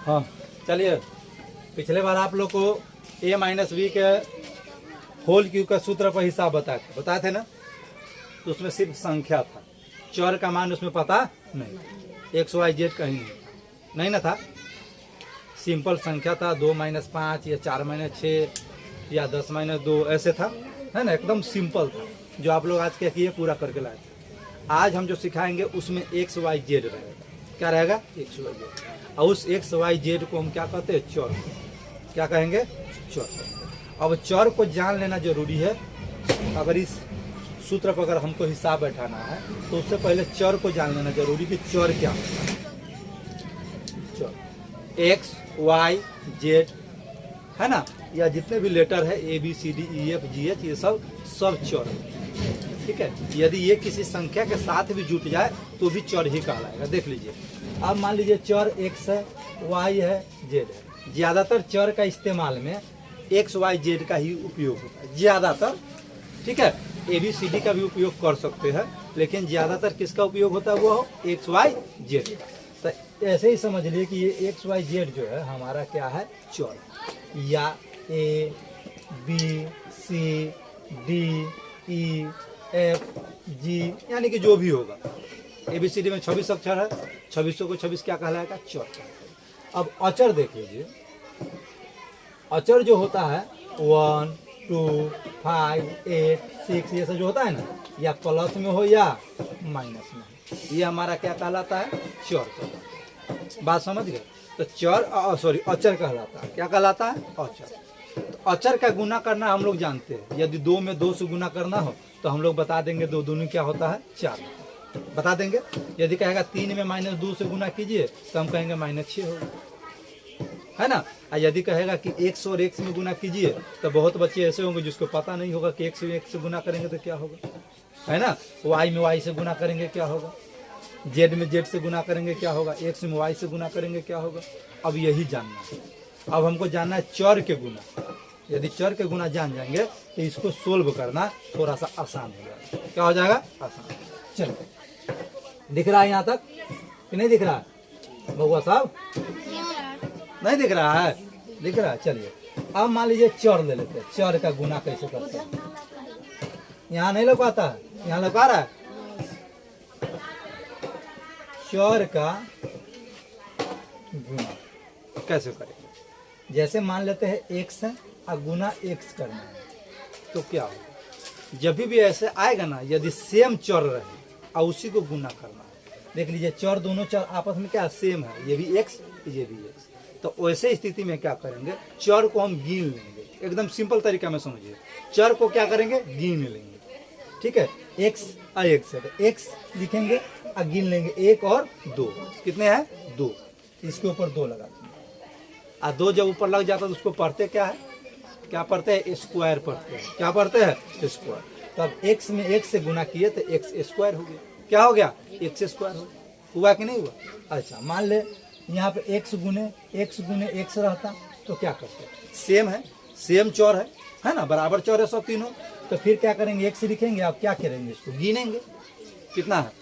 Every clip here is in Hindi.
हाँ चलिए, पिछले बार आप लोग को a माइनस बी के होल क्यूब का सूत्र पर हिसाब बताए थे ना, तो उसमें सिर्फ संख्या था, चर का मान उसमें पता नहीं, एक्स वाई जेड कहीं नहीं ना था, सिंपल संख्या था, 2 माइनस 5 या 4 माइनस 6 या 10 माइनस 2 ऐसे था, है ना, एकदम सिंपल था, जो आप लोग आज क्या किए पूरा करके लाए थे। आज हम जो सिखाएंगे उसमें एक्स वाई जेड रहेगा, क्या रहेगा, एक्स वाई जेड, और उस एक्स वाई जेड को हम क्या कहते हैं, चर, क्या कहेंगे, चर। अब चर को जान लेना जरूरी है, अगर इस सूत्र पर अगर हमको हिसाब बैठाना है तो उससे पहले चर को जान लेना जरूरी कि चर क्या होता है। चर एक्स वाई जेड है ना, या जितने भी लेटर है A B C D E F G H, ये सब चर है, ठीक है। यदि ये किसी संख्या के साथ भी जुट जाए तो भी चर ही कहलाएगा। देख लीजिए, अब मान लीजिए चर एक्स है, वाई है, जेड है। ज्यादातर चर का इस्तेमाल में एक्स वाई जेड का ही उपयोग होता है, ज्यादातर, ठीक है। ए बी सी डी का भी उपयोग कर सकते हैं, लेकिन ज्यादातर किसका उपयोग होता है, वो हो एक्स वाई जेड का। तो ऐसे ही समझ लिए कि ये एक्स वाई जेड जो है हमारा क्या है, चर, या A B C D E F G, यानी कि जो भी होगा, ABCD में 26 अक्षर है, 26 को 26 क्या कहलाएगा, चर। अब अचर देख लीजिए, अचर जो होता है 1 2 5 8 6 ये सब जो होता है ना, या प्लस में हो या माइनस में, ये हमारा क्या कहलाता है, चर। बात समझ गए। तो चर सॉरी अचर कहलाता है, क्या कहलाता है, अचर। तो अचर का गुना करना हम लोग जानते हैं, यदि 2 में 2 से गुना करना हो तो हम लोग बता देंगे, 2 दूनी क्या होता है, 4 बता देंगे। यदि कहेगा 3 में -2 से गुना कीजिए तो हम कहेंगे -6 होगा, है ना। और यदि कहेगा कि x और x में गुना कीजिए तो बहुत बच्चे ऐसे होंगे जिसको पता नहीं होगा कि x में x से गुना करेंगे तो क्या होगा, है ना। y में y से गुना करेंगे क्या होगा, z में z से गुना करेंगे क्या होगा, x में y से गुना करेंगे क्या होगा। अब यही जानना है, अब हमको जानना है चर के गुना। यदि चर के गुना जान जाएंगे तो इसको सोल्व करना थोड़ा सा आसान हो जाएगा। क्या हो जाएगा, आसान। चलो, दिख रहा है यहाँ तक कि नहीं दिख रहा है बउआ साहब, नहीं दिख रहा है, दिख रहा है। चलिए, अब मान लीजिए चर ले लेते हैं, चर का गुना कैसे करते हैं, यहाँ नहीं लग पाता है, यहाँ लग पा रहा है। चर का गुना कैसे करेंगे, जैसे मान लेते हैं एक्स है और गुना एक्स करना है, तो क्या होगा, जब भी ऐसे आएगा ना, यदि सेम चर रहे और उसी को गुना करना है, देख लीजिए चर, दोनों चर आपस में क्या सेम है, ये भी एक्स ये भी एक्स, तो वैसे स्थिति में क्या करेंगे, चर को हम गिन लेंगे, एकदम सिंपल तरीका में समझिए, चर को क्या करेंगे, गिन लेंगे, ठीक है। एक्स और एक्स है तो एक्स लिखेंगे और गिन लेंगे 1 और 2, कितने हैं, 2, इसके ऊपर 2 लगा देंगे, और 2 जब ऊपर लग जाता है तो उसको पढ़ते क्या है, क्या पढ़ते हैं, स्क्वायर पढ़ते हैं, क्या पढ़ते हैं, स्क्वायर। तो अब एक्स में एक्स से गुना किए तो एक्स स्क्वायर हो गया, क्या हो गया, एक्स स्क्वायर हो गया, हुआ कि नहीं हुआ। अच्छा, मान ले यहाँ पे एक्स गुने एक्स रहता तो क्या करते, सेम है, सेम चौर है ना, बराबर चौर है सब तीनों, तो फिर क्या करेंगे, एक्स लिखेंगे, आप क्या करेंगे, इसको गिनेंगे, कितना है,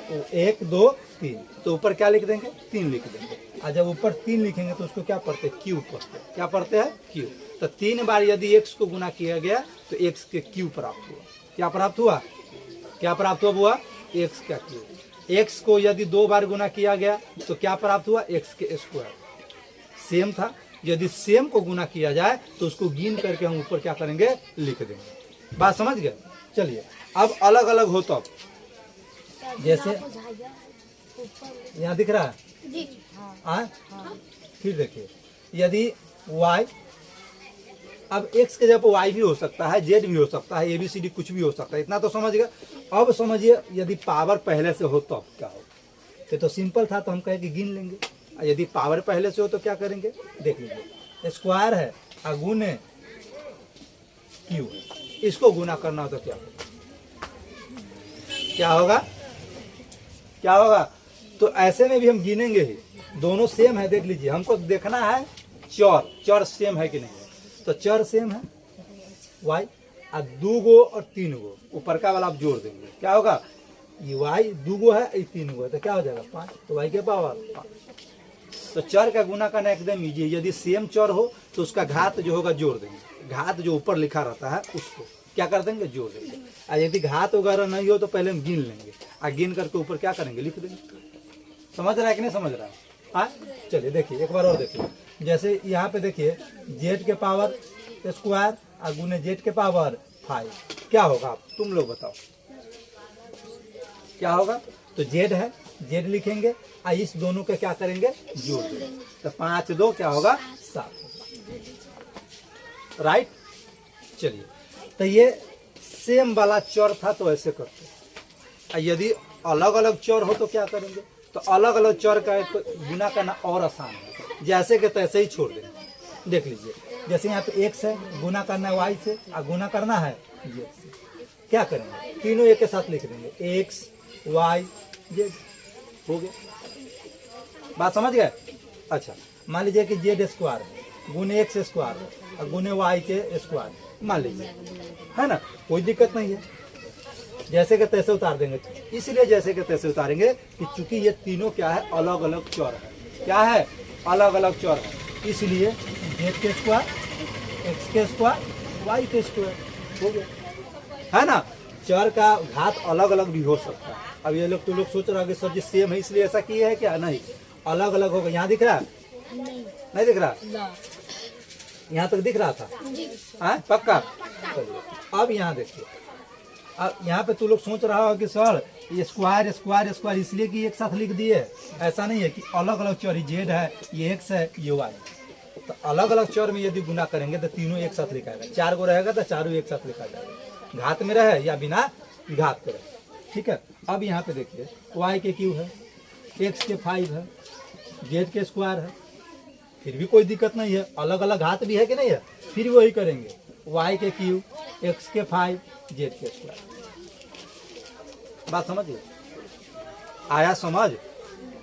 तो 1 2 3, तो ऊपर क्या लिख देंगे, 3 लिख देंगे, और जब ऊपर 3 लिखेंगे तो उसको क्या पढ़ते हैं, क्यूब पढ़ते हैं, क्या पढ़ते हैं, क्यूब। तो 3 बार यदि एक्स को गुना किया गया तो एक्स के क्यूब प्राप्त हुआ, क्या प्राप्त हुआ, क्या प्राप्त हुआ, एक्स का क्यूब। एक्स को यदि 2 बार गुना किया गया तो क्या प्राप्त हुआ, एक्स के स्क्वायर। सेम था, यदि सेम को गुना किया जाए तो उसको गिन करके हम ऊपर क्या करेंगे, लिख देंगे। बात समझ गए। चलिए, अब अलग अलग हो, तो जैसे यहाँ दिख रहा है, फिर देखिए, यदि y, अब x के जब y भी हो सकता है, z भी हो सकता है, ABCD कुछ भी हो सकता है, इतना तो समझ गए। अब समझिए, यदि पावर पहले से हो तो अब क्या हो, ये तो सिंपल था, तो हम कहे कि गिन लेंगे। यदि पावर पहले से हो तो क्या करेंगे, देख लीजिए, स्क्वायर है और गुने क्यूब, इसको गुना करना हो तो क्या होगा, क्या होगा, क्या होगा। तो ऐसे में भी हम गिनेंगे ही, दोनों सेम है, देख लीजिए, हमको देखना है चर सेम है कि नहीं है। तो चर सेम है y, और 2 गो और 3 गो, ऊपर का वाला आप जोड़ देंगे, क्या होगा, ये y 2 गो है, ये 3 गो है, तो क्या हो जाएगा 5, तो y के पावर 5, तो चर का गुना करना एकदम इजी है। यदि सेम चर हो तो उसका घात जो होगा जोड़ देंगे, घात जो ऊपर लिखा रहता है उसको क्या कर देंगे, जोड़ देंगे। और यदि घात वगैरह नहीं हो तो पहले हम गिन लेंगे, और गिन करके ऊपर क्या करेंगे, लिख देंगे। समझ रहा है कि नहीं समझ रहा है? हाँ चलिए देखिए एक बार और देखिए, जैसे यहाँ पे देखिए जेड के पावर स्क्वायर और गुने जेड के पावर 5 क्या होगा, आप तुम लोग बताओ क्या होगा। तो जेड है, जेड लिखेंगे और इस दोनों के क्या करेंगे, जोड़ देंगे। तो 5 2 क्या होगा, 7। राइट। चलिए तो ये सेम वाला चर था तो ऐसे करते, और यदि अलग अलग चर हो तो क्या करेंगे, तो अलग अलग चर का गुना करना और आसान है, जैसे कि तैसे ही छोड़ देंगे। देख लीजिए जैसे यहाँ पे x है, गुना करना है y से और गुना करना है z से। क्या करेंगे, तीनों एक के साथ लिख देंगे, x y z हो गया। बात समझ गए। अच्छा मान लीजिए कि जेड स्क्वायर है गुने एक्स स्क्वायर है और गुने वाई के स्क्वायर मान लीजिए, है ना, कोई दिक्कत नहीं है, जैसे कि तैसे उतार देंगे। इसलिए जैसे कि तैसे उतारेंगे कि चूंकि ये तीनों क्या है, अलग अलग चर है। क्या है, अलग अलग चर है, इसलिए जेड के स्क्वायर एक्स के स्क्वायर वाई के स्क्वायर हो गया, है ना। चर का घात अलग अलग भी हो सकता है। अब ये लोग तो लोग सोच रहे हैं कि सर जी सेम है इसलिए ऐसा किया है क्या, नहीं, अलग अलग होगा। यहाँ दिख रहा है, नहीं दिख रहा, यहाँ तक दिख रहा था, हाँ पक्का। चलिए अब यहाँ देखिए, अब यहाँ पे तू लोग सोच रहा हो कि सर ये स्क्वायर स्क्वायर स्क्वायर इसलिए कि एक साथ लिख दिए, ऐसा नहीं है कि अलग अलग चर, जेड है, ये एक्स है, ये वाई। तो अलग अलग चर में यदि गुना करेंगे तो तीनों एक साथ लिखा जाएगा, 4 गो रहेगा तो चारों एक साथ लिखा जाएगा, घात में रहे या बिना घात के रहे। ठीक है। अब यहाँ पे देखिए वाई के क्यू है, एक्स के 5 है, जेड के स्क्वायर है, फिर भी कोई दिक्कत नहीं है, अलग अलग घात भी है कि नहीं है, फिर वही करेंगे, वाई के क्यू एक्स के 5 जेड के स्क्वायर। बात समझिए, आया समझ।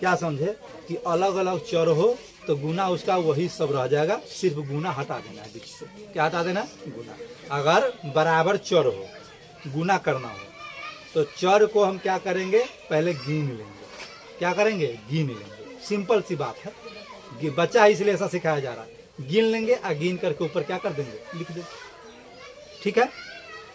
क्या समझे कि अलग अलग चर हो तो गुना उसका वही सब रह जाएगा, सिर्फ गुना हटा देना है बीच से। क्या हटा देना, गुना। अगर बराबर चर हो, गुना करना हो, तो चर को हम क्या करेंगे, पहले गिन लेंगे। क्या करेंगे, गिन लेंगे। सिंपल सी बात है, बच्चा है इसलिए ऐसा सिखाया जा रहा है। गिन लेंगे और गिन करके ऊपर क्या कर देंगे, लिख देंगे। ठीक है।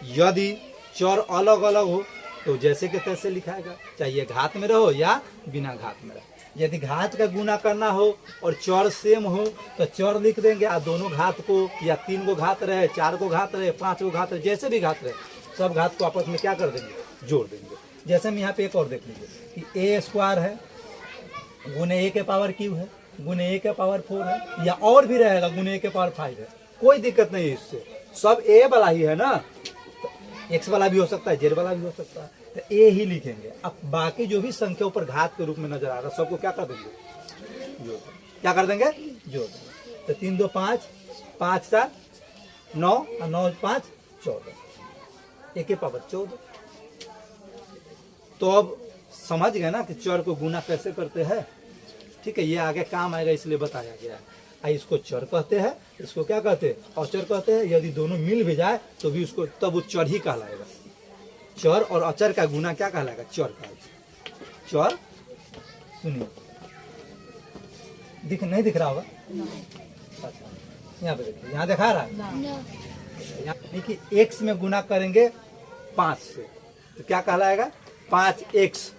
यदि चर अलग अलग हो तो जैसे के तैसे लिखाएगा, चाहे घात में रहो या बिना घात में रहो। यदि घात का गुना करना हो और चर सेम हो तो चर लिख देंगे, और दोनों घात को, या 3 गो घात रहे, 4 गो घात रहे, 5 गो घात रहे, जैसे भी घात रहे, सब घात को आपस में क्या कर देंगे, जोड़ देंगे। जैसे हम यहाँ पे एक और देख लीजिए कि ए स्क्वायर है गुने ए के पावर क्यू है गुने ए के पावर 4 है, या और भी रहेगा गुने ए के पावर 5 है, कोई दिक्कत नहीं है इससे, सब ए वाला ही है ना। एक्स वाला भी हो सकता है, जेड वाला भी हो सकता है, तो ए ही लिखेंगे। अब बाकी जो भी संख्या ऊपर घात के रूप में नजर आ रहा है सबको क्या कर देंगे, जोड़ देंगे। क्या कर देंगे, जोड़ देंगे। तो 3 2 5 5 4 9 और 9 5 14, ए के पावर 14। तो अब समझ गए ना कि चर को गुना कैसे करते हैं। ठीक है, ये आगे काम आएगा इसलिए बताया गया है। इसको चर कहते हैं, इसको क्या कहते हैं, अचर कहते हैं। यदि दोनों मिल भी जाए तो भी उसको तब वो चर ही कहलाएगा। चर और अचर का गुना क्या कहलाएगा, चर कहलाएगा। चर सुनिए, नहीं दिख रहा होगा, अच्छा यहाँ पे देखिए, यहाँ दिखा रहा है, देखिए एक्स में गुना करेंगे 5 से तो क्या कहलाएगा, 5x।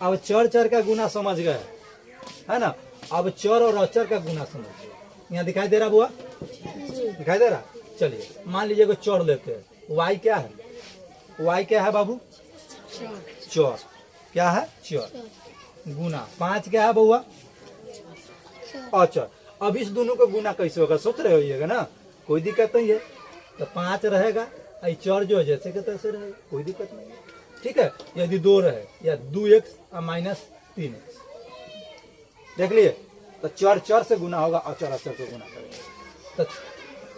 अब चर चर का गुना समझ गए, है ना। अब चर और अचर का गुना समझ गए। यहाँ दिखाई दे रहा बुआ, दिखाई दे रहा। चलिए मान लीजिए कोई चर लेते हैं, y क्या है, y क्या है बाबू, चर। क्या है, चर। गुना 5 क्या है बउआ, अचर। अब इस दोनों का गुना कैसे होगा, सोच रहे होइएगा ना, कोई दिक्कत नहीं है। तो 5 रहेगा, चर जो है जैसे के तैसे रहेगा, कोई दिक्कत नहीं है। ठीक है। यदि 2 रहे या 2x माइनस 3x, देख लिए। तो चर चर से गुना होगा, अचर अचर से गुना करेगा। तो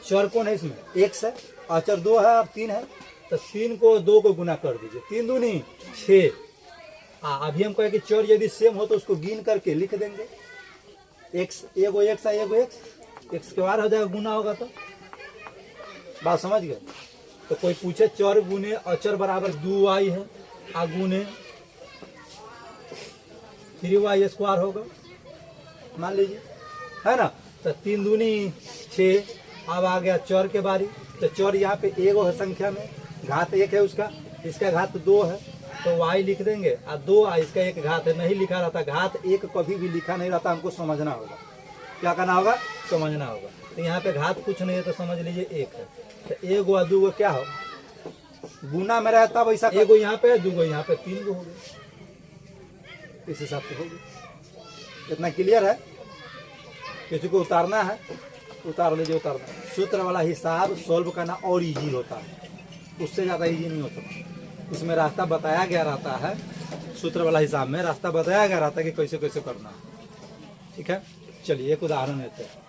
चर कौन है इसमें, x है, अचर 2 है और 3 है, तो 3 को 2 को गुना कर दीजिए, 3 दूनी 6। अभी हम कहें कि चर यदि सेम हो तो उसको गिन करके लिख देंगे, x एगो x है, एगो x के बार हो जाएगा, गुना होगा। तो बात समझ गए। तो कोई पूछे चर गुने अचर बराबर 2y है, गुने 3y स्क्वायर होगा, मान लीजिए, है ना। तो 3 दूनी 6। अब आ गया चौर के बारी। तो चौर यहाँ पे एगो है संख्या में, घात 1 है उसका, इसका घात 2 है, तो y लिख देंगे। और 2 इसका एक घात है, नहीं लिखा रहता, घात 1 कभी भी लिखा नहीं रहता, हमको समझना होगा। क्या करना होगा? समझना होगा। तो यहाँ पे घात कुछ नहीं है तो समझ लीजिए 1 है। तो 1 और 2 क्या हो, गुना में रहता वैसा, 1 यहाँ पे 2 यहाँ पे, 3 हो गए, इस हिसाब से हो गया। इतना क्लियर है? किसी को उतारना है उतार लीजिए, उतारना। सूत्र वाला हिसाब सॉल्व करना और इजी होता है, उससे ज़्यादा इजी नहीं होता। इसमें रास्ता बताया गया रहता है, सूत्र वाला हिसाब में रास्ता बताया गया रहता है कि कैसे कैसे करना है। ठीक है, चलिए एक उदाहरण लेते हैं।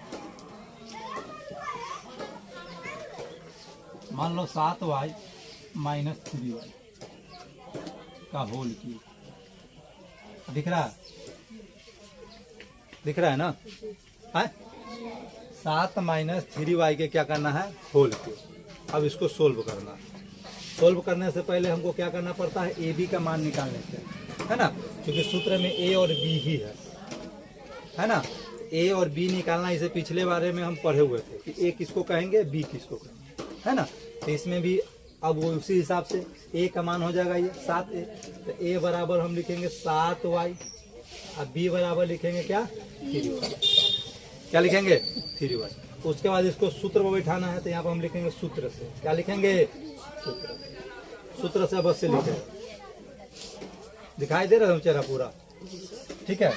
मान लो 7y माइनस 3y का होल क्यूब। दिख रहा है? दिख रहा है ना? है 7 माइनस 3y के क्या करना है? Whole cube. अब इसको सोल्व करना है। सोल्व करने से पहले हमको क्या करना पड़ता है? ए बी का मान निकालने से, है ना, क्योंकि सूत्र में ए और बी ही है ना। ए और बी निकालना, इसे पिछले बारे में हम पढ़े हुए थे कि ए किसको कहेंगे, बी किसको कहेंगे, है ना। तो इसमें भी अब वो उसी हिसाब से ए का मान हो जाएगा ये 7a। तो ए बराबर हम लिखेंगे 7y, और बी बराबर लिखेंगे क्या? 3y। क्या लिखेंगे? 3y। उसके बाद इसको सूत्र में बैठाना है, तो यहाँ पर हम लिखेंगे सूत्र से। क्या लिखेंगे? सूत्र से अवश्य लिखेंगे। दिखाई दे रहा है चेहरा पूरा? ठीक है।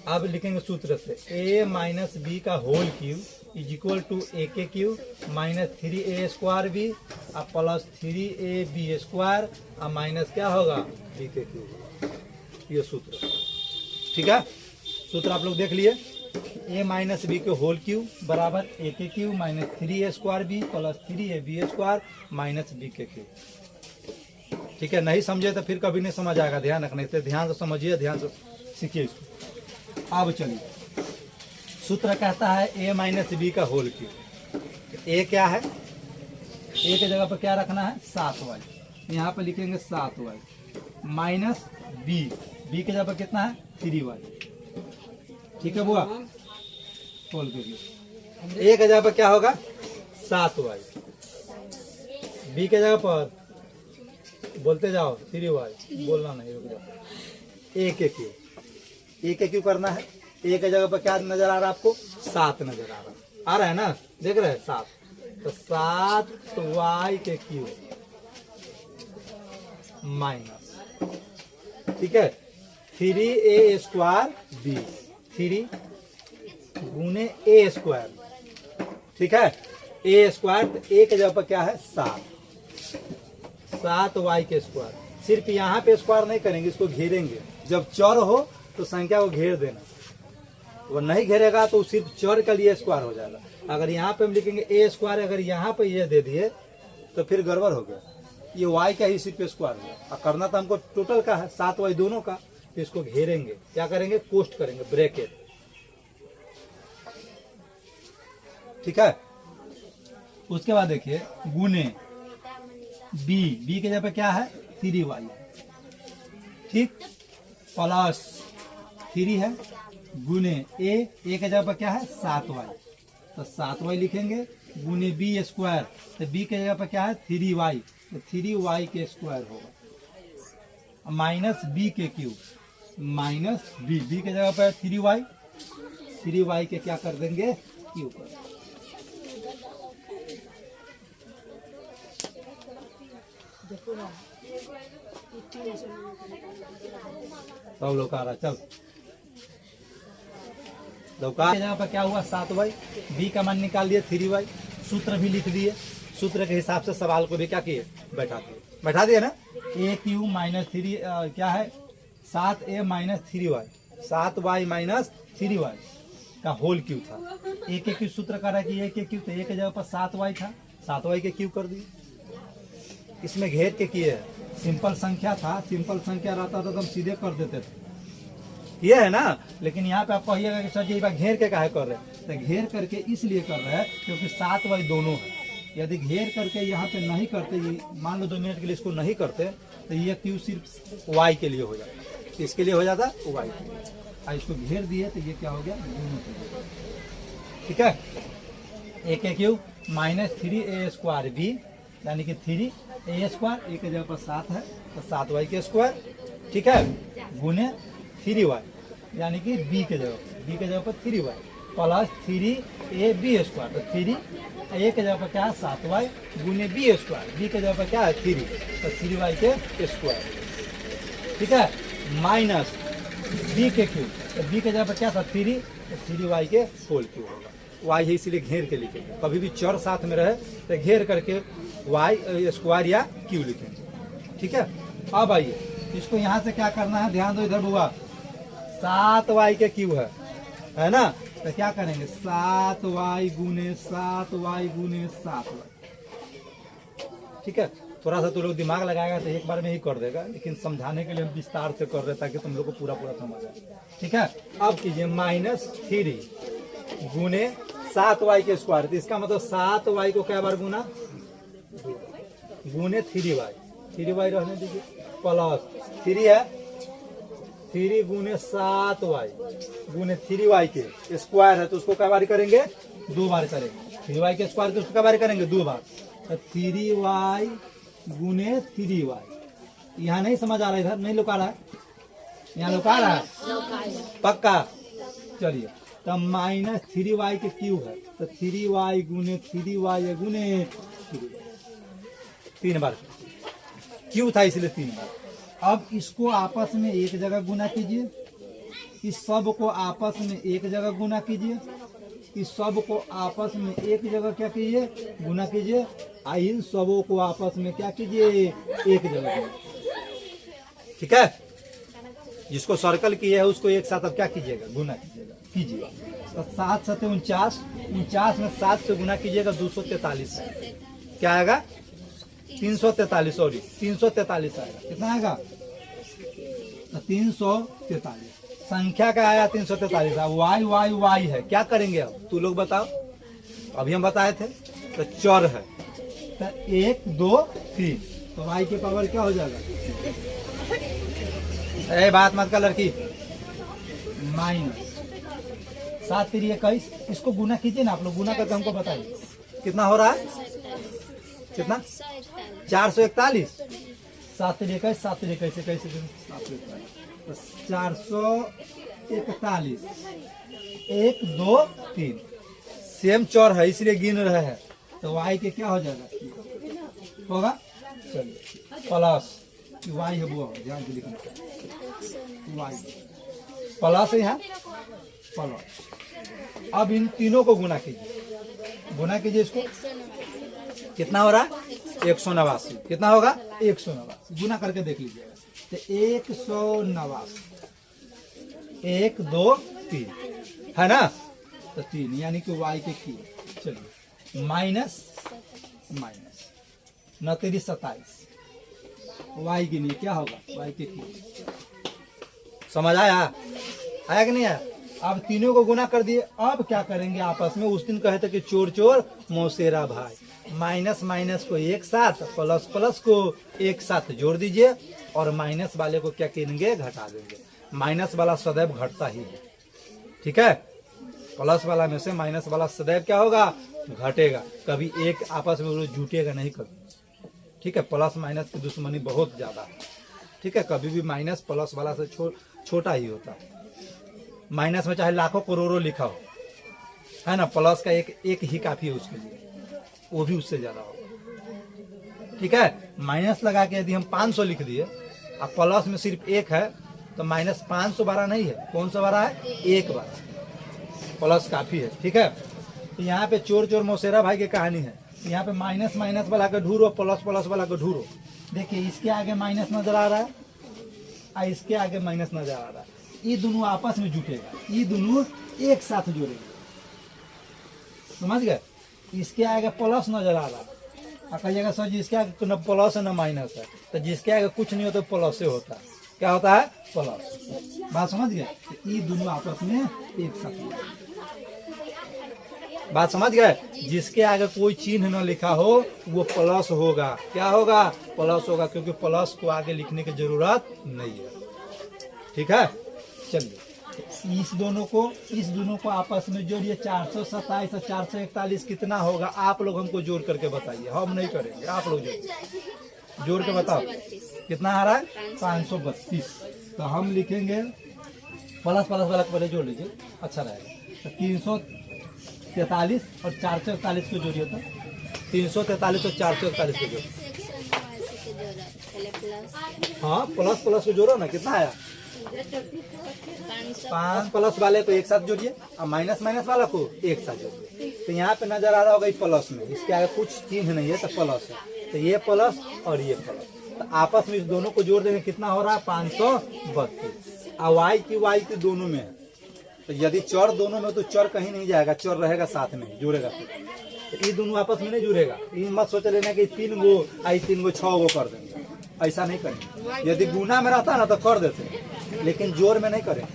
अब लिखेंगे सूत्र से a माइनस बी का whole cube is equal to a के cube minus 3a square b और प्लस 3ab स्क्वायर और माइनस क्या होगा? बी के क्यूब। ये सूत्र, ठीक है। सूत्र आप लोग देख लिए। a माइनस बी के होल क्यूब बराबर ए के cube minus 3a square B plus 3ab square minus B के क्यूब। ठीक है, नहीं समझे तो फिर कभी नहीं समझ आएगा, ध्यान रखना। इससे ध्यान से समझिए, ध्यान से सीखिए इसको। अब चलिए, सूत्र कहता है a माइनस बी का होल क्यूब। ए क्या है? ए के जगह पर क्या रखना है? 7y। यहाँ पर लिखेंगे 7y माइनस बी, बी के जगह पर कितना है? 3y। ठीक है बुआ, खोल के। ए के जगह पर क्या होगा? 7y, बी के जगह पर बोलते जाओ 3y, बोलना नहीं, रुक जाओ। ए के क्यू, ए के क्यू करना है। ए के जगह पर क्या नजर आ रहा है आपको? 7 नजर आ रहा है ना? देख रहे हैं 7, तो 7y के क्यू माइनस, ठीक है, 3a स्क्वायर बी, 3 गुने a स्क्वायर, ठीक है, a स्क्वायर। तो a के जगह पर क्या है? 7y के स्क्वायर। सिर्फ यहाँ पे स्क्वायर नहीं करेंगे, इसको घेरेंगे। जब चौर हो तो संख्या को घेर देना, वो नहीं घेरेगा तो सिर्फ चौर के लिए स्क्वायर हो जाएगा। अगर यहाँ पे हम लिखेंगे a स्क्वायर, अगर यहाँ पे ये दे दिए तो फिर गड़बड़ हो गया। ये y का ही सिर्फ स्क्वायर हुआ, और करना तो हमको टोटल का है, 7y दोनों का। तो इसको घेरेंगे, क्या करेंगे? कोष्ट करेंगे, ब्रैकेट, ठीक है। उसके बाद देखिए गुने b, b के जगह पे क्या है? 3y, ठीक, प्लस 3 है गुने a के जगह पर क्या है? 7y, तो 7y लिखेंगे गुने b स्क्वायर। तो b के जगह पर क्या है? 3y, तो 3y के स्क्वायर होगा माइनस b के क्यूब माइनस b, b के जगह पर 3y, 3y के क्या कर देंगे? क्यूब कर देंगे। सब लोग आ रहा, चल लौका के जगह पर क्या हुआ? 7y, बी का मान निकाल दिए 3y, सूत्र भी लिख दिए। सूत्र के हिसाब से सवाल को भी क्या किए? बैठा दिए ना। a क्यूब माइनस 3 क्या है? 7a minus 3y, 7y minus 3y का होल क्यूब था। a के क्यूब सूत्र कर रहा है कि a के क्यूब, तो a के जगह पर 7y था, 7y के क्यूब कर दिए। इसमें घेर के किए, सिंपल संख्या था, सिंपल संख्या रहता तो हम सीधे कर देते थे, ये है ना। लेकिन यहाँ पे आप कहिएगा कि सर जी घेर के काहे कर रहे हैं? तो घेर करके इसलिए कर रहे हैं क्योंकि 7y दोनों है। यदि घेर करके यहाँ पे नहीं करते, मान लो 2 मिनट के लिए इसको नहीं करते, तो ये क्यू सिर्फ y के लिए हो जाता, इसके लिए हो जाता y के लिए। और इसको घेर दिए तो ये क्या हो गया, दोनों तरफ। ठीक है, एक एक क्यू माइनस 3a² b यानी कि 3a², ए के जगह पर 7 है तो 7y के स्क्वायर, ठीक है, गुने 3y यानी कि b के जगह पर 3y प्लस 3ab² तो 3 a के जगह पर क्या है 7y गुने b², b के जगह पर क्या है 3 तो 3y के स्क्वायर, ठीक है, माइनस b के क्यूब तो b के जगह पर क्या था 3 तो 3y के होल क्यूब होगा। y है इसीलिए घेर के लिखेंगे, कभी भी चर साथ में रहे तो घेर करके y² या क्यू लिखेंगे। ठीक है, अब आइए इसको यहाँ से क्या करना है, ध्यान दो इधर बुआ, 7y के क्यू है ना, तो क्या करेंगे 7y गुने 7y, ठीक है। थोड़ा सा तो लोग दिमाग लगाएगा तो एक बार में ही कर देगा, लेकिन समझाने के लिए हम विस्तार से कर रहे हैं ताकि तुम लोग को पूरा समझ आए। ठीक है, अब कीजिए -3 गुने 7y के स्क्वायर, तो इसका मतलब 7y को क्या बार गुना गुने 3y रहने दीजिए, प्लस 3 है 3 गुने 7y गुने 3y के स्क्वायर है तो उसको क्या बार करेंगे 2 बार करेंगे, 3y के स्क्वायर तो उसको क्या बार करेंगे 2 बार, तो 3y गुने 3y। यहाँ नहीं समझ आ रहा है, इधर नहीं लुका रहा है, यहाँ लुका रहा है पक्का। चलिए तो -3y के क्यूब है तो 3y गुने 3y गुने 3 बार क्यों था इसलिए 3 बार। अब इसको आपस में एक जगह गुना कीजिए, इस सब को आपस में एक जगह गुना कीजिए, इस सब को आपस में एक जगह क्या कीजिए गुना कीजिए, इन सबों को आपस में क्या कीजिए एक जगह गुना। ठीक है, जिसको सर्कल किया है उसको एक साथ अब क्या कीजिएगा गुना कीजिएगा। तो 7 7 49, 49 में 7 से गुना कीजिएगा 243 क्या आएगा 343, सॉरी 343 आएगा, कितना आएगा तो 343 संख्या का आया 343। y है, क्या करेंगे अब तू लोग बताओ, अभी हम बताए थे तो चर है तो 1 2 3 तो y के पावर क्या हो जाएगा, ए बात मत कर लड़की, -7 3 21, इसको गुना कीजिए ना आप लोग, गुना करके हमको बताइए कितना हो रहा है, कितना 441, 7 3 21, 7 3 21 कैसे 441, 1 2 3 सेम चौर है इसलिए गिन रहे हैं तो y के क्या हो जाएगा होगा, चलिए प्लस y है वो ध्यान से लिखना, y प्लस है यहाँ प्लस। अब इन तीनों को गुना कीजिए इसको कितना हो रहा है 189, कितना होगा 189, गुना करके देख लीजिएगा तो 189 1 2 3 है ना, तो 3 यानी कि y के की, चलिए माइनस 27 y गिनिए क्या होगा y के की, समझ आया कि नहीं आया। अब तीनों को गुना कर दिए, अब क्या करेंगे आपस में, उस दिन कहे थे कि चोर चोर मौसेरा भाई, माइनस माइनस को एक साथ प्लस प्लस को एक साथ जोड़ दीजिए और माइनस वाले को क्या करेंगे घटा देंगे, माइनस वाला सदैव घटता ही है। ठीक है, प्लस वाला में से माइनस वाला सदैव क्या होगा घटेगा, कभी एक आपस में जुटेगा नहीं कभी। ठीक है, प्लस माइनस की दुश्मनी बहुत ज्यादा है। ठीक है, कभी भी माइनस प्लस वाला से छोटा ही होता है, माइनस में चाहे लाखों करोड़ों लिखा हो है ना, प्लस का एक ही काफी है उसके लिए, वो भी उससे ज्यादा होगा। ठीक है, माइनस लगा के यदि हम 500 लिख दिए अब प्लस में सिर्फ 1 है तो माइनस 500 बारह नहीं है, कौन सा बारह है 1 बारह, प्लस काफी है। ठीक है, तो यहाँ पे चोर चोर मौसेरा भाई की कहानी है, यहाँ पे माइनस माइनस वाला का ढूंढो प्लस प्लस वाला का ढूंढो, देखिए इसके आगे माइनस नजर आ रहा है और इसके आगे माइनस नजर आ रहा है, ये दोनों आपस में जुटेगा, ये दोनों एक साथ जुड़ेगा, समझ गए। इसके आगे प्लस नजर आ रहा है, कहिएगा सर जी इसके आगे न प्लस है न माइनस है, तो जिसके आगे कुछ नहीं होता प्लस से होता है, क्या होता है प्लस, बात समझ गए। ये दोनों आपस में एक साथ, बात समझ गए। जिसके आगे कोई चिन्ह न लिखा हो वो प्लस होगा, क्या होगा प्लस होगा, क्योंकि प्लस को आगे लिखने की जरूरत नहीं है। ठीक है, चलिए इस दोनों को आपस में जोड़िए। 427 और 441 कितना होगा? आप लोग हमको जोड़ करके बताइए, हम नहीं करेंगे, आप लोग जोड़ के बताओ कितना आ रहा है? 532। तो हम लिखेंगे प्लस वाला पहले जोड़ लीजिए, अच्छा रहेगा। तो 343 और 441 को जोड़िए। तो 343 और 441 को जोड़िए। हाँ, प्लस को जोड़ो ना, कितना आया? 5 प्लस वाले को एक साथ जोड़िए और माइनस वाला को एक साथ जोड़िए। तो यहाँ पे नजर आ रहा होगा प्लस में, इसके आगे कुछ चिन्ह नहीं है तो प्लस है। तो ये प्लस और ये प्लस, तो आपस में इस दोनों को जोड़ देंगे, कितना हो रहा है? 532। और वाई की दोनों में है, तो यदि चर दोनों में तो चर कहीं नहीं जाएगा, चर रहेगा साथ में, जुड़ेगा। तो ये दोनों आपस में नहीं जुड़ेगा। ये मत सोच लेना कि 3 गो 6 गो कर देंगे, ऐसा नहीं करेंगे। यदि गुना में रहता ना तो कर देते, लेकिन जोर में नहीं करें,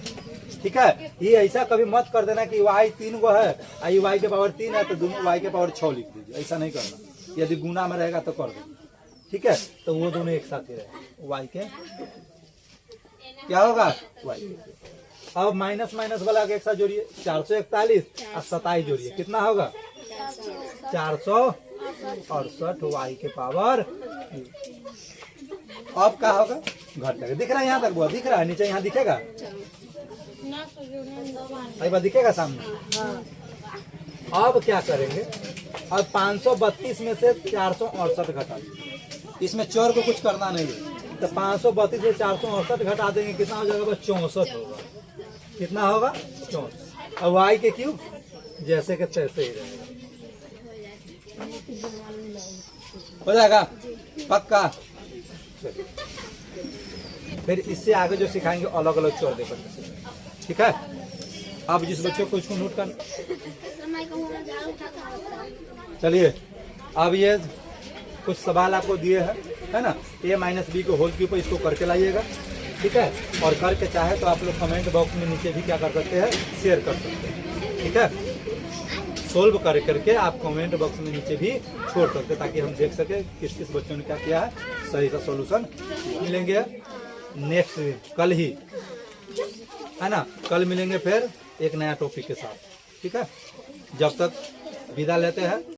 ठीक है। ये ऐसा कभी मत कर देना कि y 3 गो है, आई y के पावर 3 है तो दोनों y के पावर 6 लिख दीजिए, ऐसा नहीं करना। यदि गुना में रहेगा तो कर देंगे, ठीक है। तो वो दोनों एक साथ ही रहे, y के क्या होगा? y। अब माइनस वाला के एक साथ जोड़िए। 441 और 27 जोड़िए, कितना होगा? 468 y के पावर। अब क्या होगा? घट जाएगा। दिख रहा है यहाँ तक? वो दिख रहा है, नीचे यहाँ दिखेगा, एक बार दिखेगा सामने। अब क्या करेंगे? अब 532 में से 468 घटा देंगे। इसमें चर को कुछ करना नहीं है, तो 532 में 468 घटा देंगे, कितना हो जाएगा? 64 होगा। कितना होगा? 64। अब y के क्यूब जैसे के तैसे ही रहेगा, हो जाएगा पक्का। फिर इससे आगे जो सिखाएंगे अलग अलग चोर देकर, ठीक है। अब जिस बच्चों को इसको नोट करना, चलिए अब ये कुछ सवाल आपको दिए हैं, है ना। a माइनस बी को होल के ऊपर इसको करके लाइएगा, ठीक है। और करके चाहे तो आप लोग कमेंट बॉक्स में नीचे भी क्या कर सकते हैं? शेयर कर सकते हैं, ठीक है। सोल्व करके आप कमेंट बॉक्स में नीचे भी छोड़ सकते हैं, ताकि हम देख सके किस बच्चों ने क्या किया है, सही सा सोल्यूशन। मिलेंगे नेक्स्ट कल ही, है ना। कल मिलेंगे फिर एक नया टॉपिक के साथ, ठीक है। जब तक विदा लेते हैं।